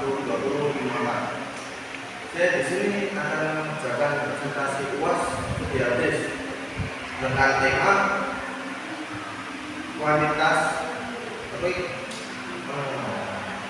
20 Saya di sini akan mengerjakan presentasi UAS studi hadis dengan tema kualitas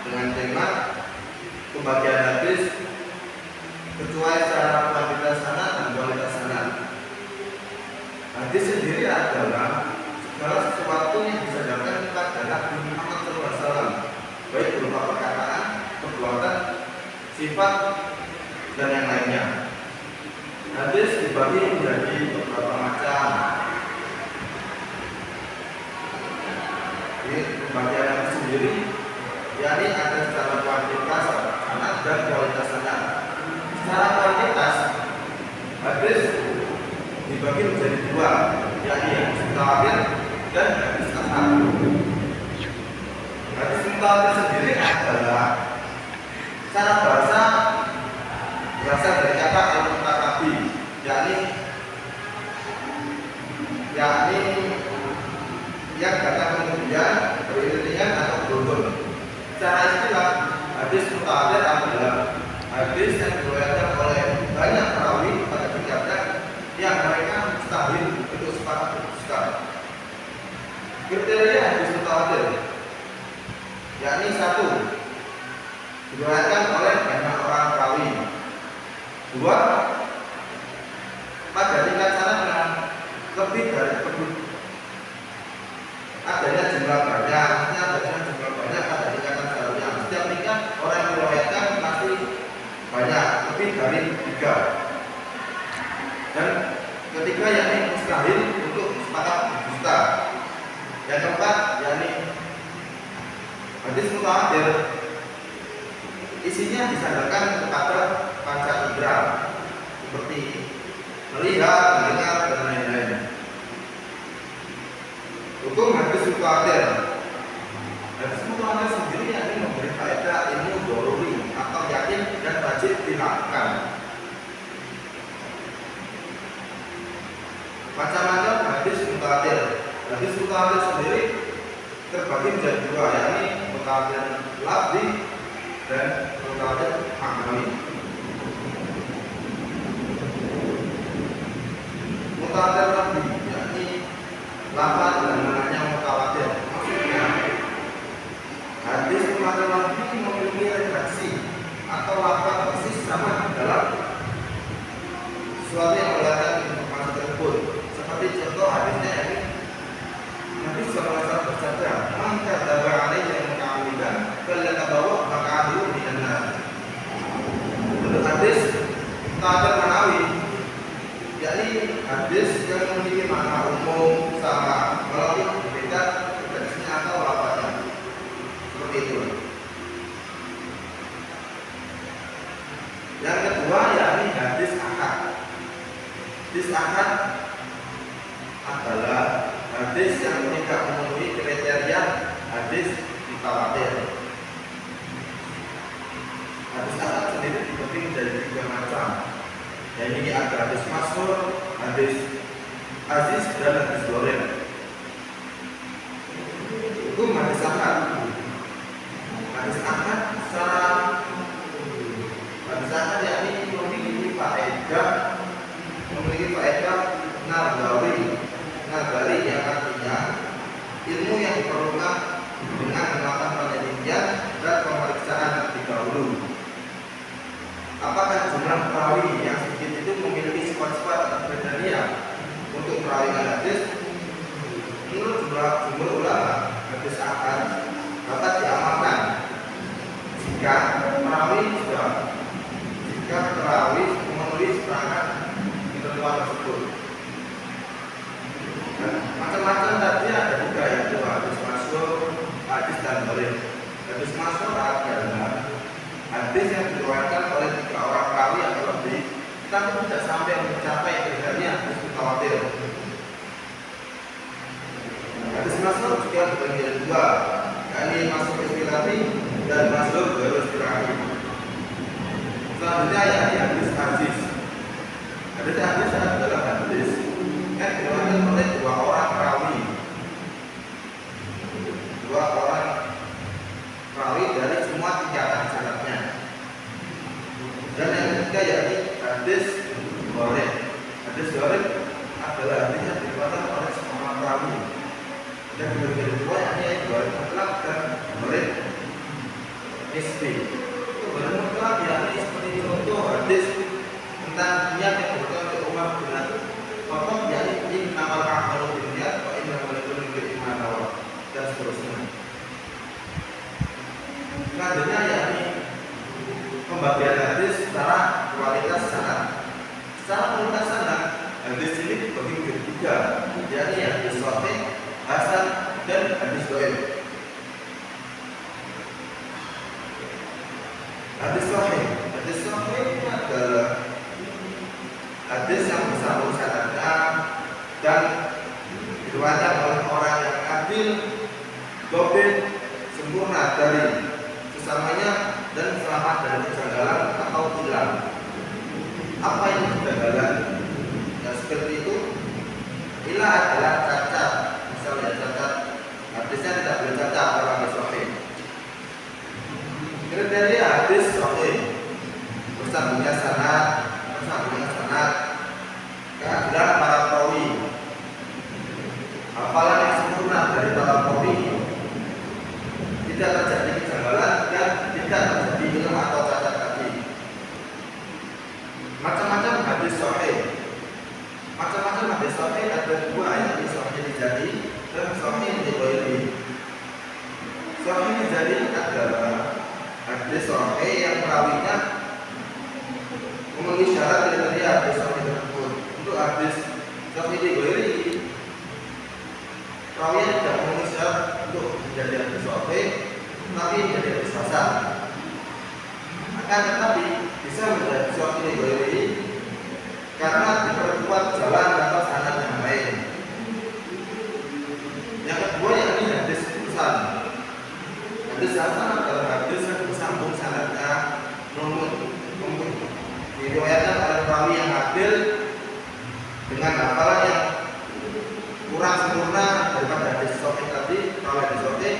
dengan tema pembagian hadis kecuali secara kuantitas sanad dan kualitas sanad. Hadis sendiri adalah segala sesuatu yang disandarkan kepada Nabi Muhammad SAW, baik berupa perkataan, perbuatan, sifat, dan yang lainnya. Hadis dibagi menjadi beberapa macam. Ini pembagian hadis sendiri, yakni ada secara kuantitas sanad dan kualitas sanad. Secara kuantitas, hadis dibagi menjadi dua, yakni hadis mutawatir dan hadis ahad. Hadis mutawatir sendiri adalah secara bahasa berasal dari kata al-mutatabi, yakni yang datang kemudian beriringan atau beruntun. Secara istilah, hadis mutawatir adalah hadis yang diriwayatkan oleh banyak perawi pada tingkatnya yang mereka mustahil untuk sepakat berdusta. Kriteria hadis mutawatir, yakni satu, diriwayatkan oleh banyak orang perawi. Dua, pada tingkat sanad yang lebih dari adanya jumlah banyak, pada tingkatan selanjutnya. Setiap tingkat orang yang meriwayatkan pasti banyak, lebih dari 3. Dan ketiga, yakni mustahil untuk sepakat berdusta. Yang keempat, yakni hadis mutawatir isinya disandarkan kepada panca indera seperti melihat, mendengar, dan lain-lain. Hukum hadis mutawatir. Hadis mutawatir sendiri yakni memberi faedah ilmu doruri atau yakin dan wajib dilakukan. Macam-macam hadis mutawatir. Hadis mutawatir sendiri terbagi menjadi dua, yakni mutawatir lafzi dan mutawatir maknawi. Mutawatir lafzi yakni lafaz dan maknanya mutawatir. Maksudnya hadis mutawatir lafzi memiliki redaksi atau lafaz persis sama dalam sesuatu yang melahirkan informasi tersebut. Seperti contoh hadisnya yakni Nabi SAW bersabda, "Man kadzdzaba 'alayya muta'ammidan falyatabawa maq'adahu minan nar." Untuk hadis mutawatir maknawi, yakni hadis yang memiliki makna umum sama walaupun berbeda redaksinya atau lafaznya. Seperti itu. Yang kedua, yakni hadis ahad. Hadis ahad adalah hadis yang tidak memenuhi kriteria hadis mutawatir. Hadis ahad sendiri dibagi menjadi 3 macam. Yang ini ada hadis masyhur, hadis aziz, dan hadis dhalil. Hukum hadis ahad. Hadis ahad secara hadis ahad yakni memiliki faedah nagari yang artinya ilmu yang diperlukan dengan melakukan penelitian dan pemeriksaan lebih dahulu. Apakah jumlah perawi yang sedikit itu memiliki sifat-sifat atau kriteria untuk perawian hadis? Menurut jumhur ulama, hadis ahad dapat diamalkan jika perawi memenuhi serangan ketentuan tersebut. Macam-macam tadi ada juga, yaitu hadis masyhur, hadis dan dhalil. Hadis masyhur adalah hadis yang diriwayatkan oleh 3 orang perawi atau lebih, tapi tidak sampai mencapai kriteria hadis mutawatir. Hadis masyhur juga dibagi menjadi 2, yakni masyhur istilahi dan masyhur ghairu istilahi. Selanjutnya yakni hadis aziz. Hadis aziz adalah hadis yang diriwayatkan oleh 2 orang perawi. 2 orang perawi dari semua tingkatan sanadnya. tasbih. Itu baru mutlak, yakni seperti contoh hadis tentang niat yang berkaitan dengan Umar bin Khattab, yakni innamal a'malu binniyat wa innamal likulli imri'in ma nawa, dan seterusnya. Selanjutnya yakni pembagian hadis secara kualitas sanad. Secara kualitas sanad, hadis ini dibagi menjadi tiga, yakni hadis sahih, hasan, dan hadis dhaif. Hadis sahih adalah hadis yang bersambung sanadnya dan diriwayatkan oleh orang yang adil, dhabit, sempurna dari sesamanya dan selamat dari kejanggalan atau hilang. Apa itu kejanggalan? Ya seperti itu. Ilah adalah cacat, misalnya cacat, hadisnya tidak boleh cacat kalau hadis sahih. Kriteria hadis sahih: bersambungnya sanad, keadilan para perawi, hafalan yang sempurna dari para perawi, tidak terjadi kejanggalan dan tidak terjadi hilang atau cacat kaki. Macam-macam hadis sahih. Macam-macam hadis sahih ada dua, yakni sahih lijani dan sahih lighairi. Sahih lijani adalah hadis sahih yang perawinya memenuhi syarat kriteria hadis sahih tersebut. Untuk hadis sahih lighairi, perawinya tidak memenuhi syarat untuk menjadi hadis sahih, tapi menjadi hadis hasan. Akan tetapi bisa menjadi sahih lighairi karena diperkuat jalan atau sanad yang lain. Yang kedua yakni hadis hasan. Hadis hasan adalah hadis yang bersambung sanadnya, diriwayatkan oleh perawi yang adil dengan hafalan yang kurang sempurna daripada hadis sahih tadi, perawi hadis sahih,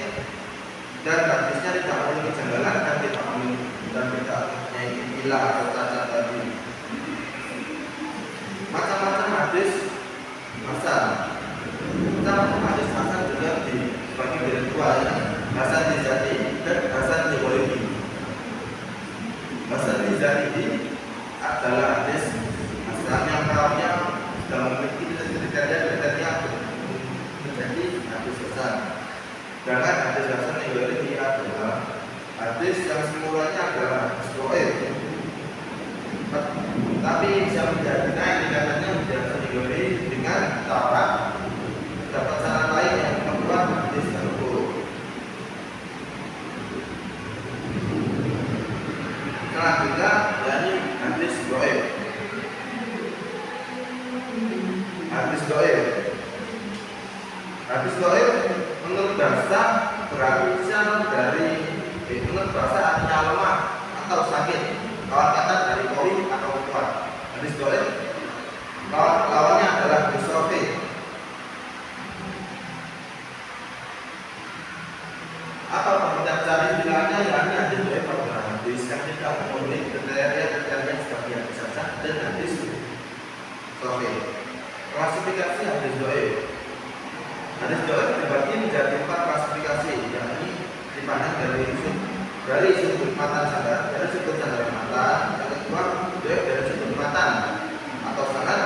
dan hadisnya tidak memiliki kejanggalan dan tidak mempunyai ilah atau cacat tadi. Macam-macam hadis hasan. Macam-macam hadis hasan juga dibagi menjadi dua, hasan lijani dan hasan lighairi. Hasan lijani adalah hadis hasan yang perawinya sudah memiliki kriteria menjadi hadis hasan. Sedangkan hadis hasan lighairi adalah hadis yang semulanya adalah hadis dhaif, tapi bisa menjadi naik tingkatannya menjadi hasan lighairi dengan cara terdapat cara lain yang membuat hadis tersebut. Selanjutnya yakni hadis dhaif. Hadis dhaif menurut bahasa berasal dari menurut bahasa artinya lemah atau sakit. Lawan kata dari qawi atau kuat. Hadis dhaif lawannya adalah hadis sahih. Apa pendapat cari bilangnya? Yakni hadis dhaif adalah hadis yang tidak memenuhi kriteria seperti hadis hasan dan hadis sahih. Klasifikasi hadis dhaif. Hadis dhaif dibagi menjadi 4 klasifikasi, yakni dipandang dari sudut matan sanad, dari sudut sanad matan. Yang kedua, dhaif dari sudut matan atau sanad.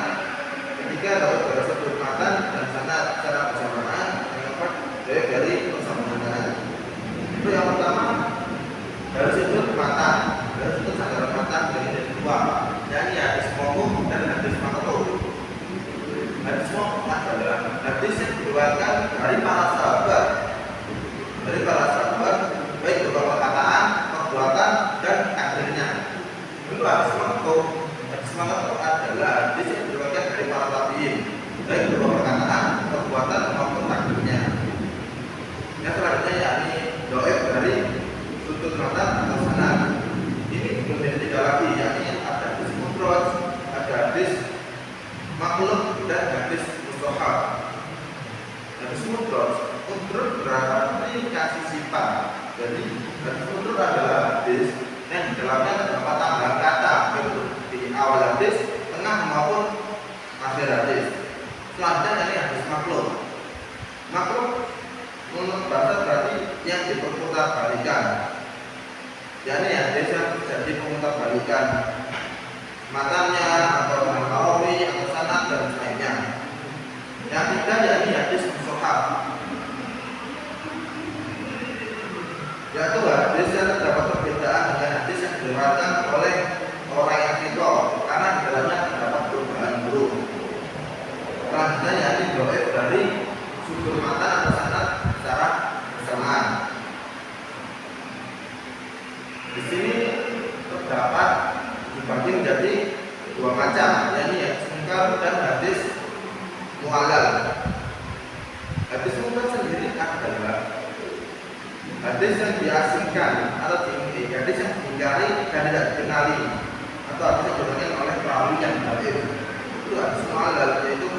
Ketiga, dhaif dari sudut matan dan sanad secara bersamaan. Yang keempat, dhaif dari persamaan sanad. Itu yang pertama, dari sudut matan, dari sudut sanad matan dari dua, yakni hadis mauquf dan hadis maqtu'. Hadis mauquf adalah hadis yang diriwayatkan dari para sahabat, baik berupa perkataan, perbuatan, dan akhirnya. Kedua, hadis maqtu' adalah hadis yang diriwayatkan dari para tabi'in, baik berupa perkataan, perbuatan, maupun akhirnya. Yang selanjutnya yakni dhaif dari sudut matan atau sanad. Ini menjadi 3 lagi, yakni ada hadis mudraj, ada hadis maklub, dan hadis mustahab. Hadis mudraj berarti kasih sifat. Jadi hadis mudraj adalah hadis yang di dalamnya terdapat tambahan kata di awal hadis, tengah maupun hadis yang terjadi pemutarbalikan matanya atau rawi atau sanad dan lainnya. Yang ketiga yakni hadis mushaf, yaitu hadis yang terdapat perbedaan dengan hadis yang diriwayatkan oleh orang yang thiqah karena di dalamnya terdapat perubahan buruk. Selanjutnya yakni dhaif dari sumber mata atau sanad secara bersamaan. Di sini terdapat dibagi menjadi dua macam, yakni hadis munkar dan hadis mu'allal. Hadis munkar sendiri adalah hadis yang diasingkan atau diingkari, hadis yang diingkari dan tidak dikenali, atau hadis yang diriwayatkan oleh perawi yang dhaif. Itu hadis mu'allal, yaitu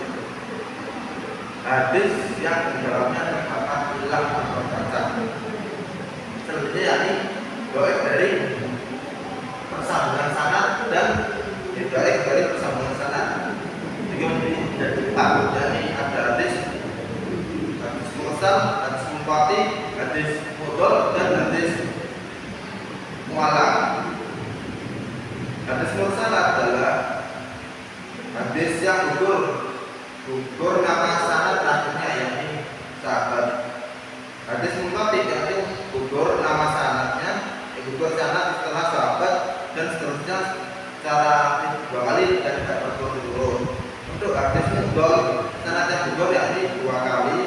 hadis yang di dalamnya terdapat ilah atau cacat. Selanjutnya yakni dhaif dari persambungan sanad dan dhaif dari persambungan sanad. Jadi menjadi empat, yakni ada hadis mursal, hadis munqati, hadis mudhal dan hadis mu'allaq. Hadis mursal adalah hadis yang gugur nama sanad akhirnya, yakni sahabat. Hadis munqati yakni gugur nama sanadnya, gugur sanad setelah sahabat dan seterusnya secara dua kali dan tidak berturut-turut. Untuk hadis mudhal sanadnya gugur yakni dua kali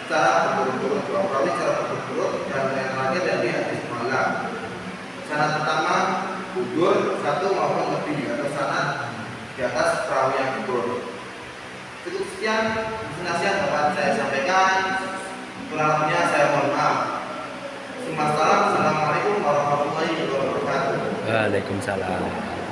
secara berturut-turut, dua kali secara berturut-turut, dan yang terakhir dari hadis mu'allaq. Sanad pertama gugur satu maupun lebih atau sanad di atas perawi yang gugur. Cukup sekian nasihat dapat saya sampaikan. Kurang lebihnya saya mohon maaf. Assalamualaikum warahmatullahi wabarakatuh. Waalaikumsalam.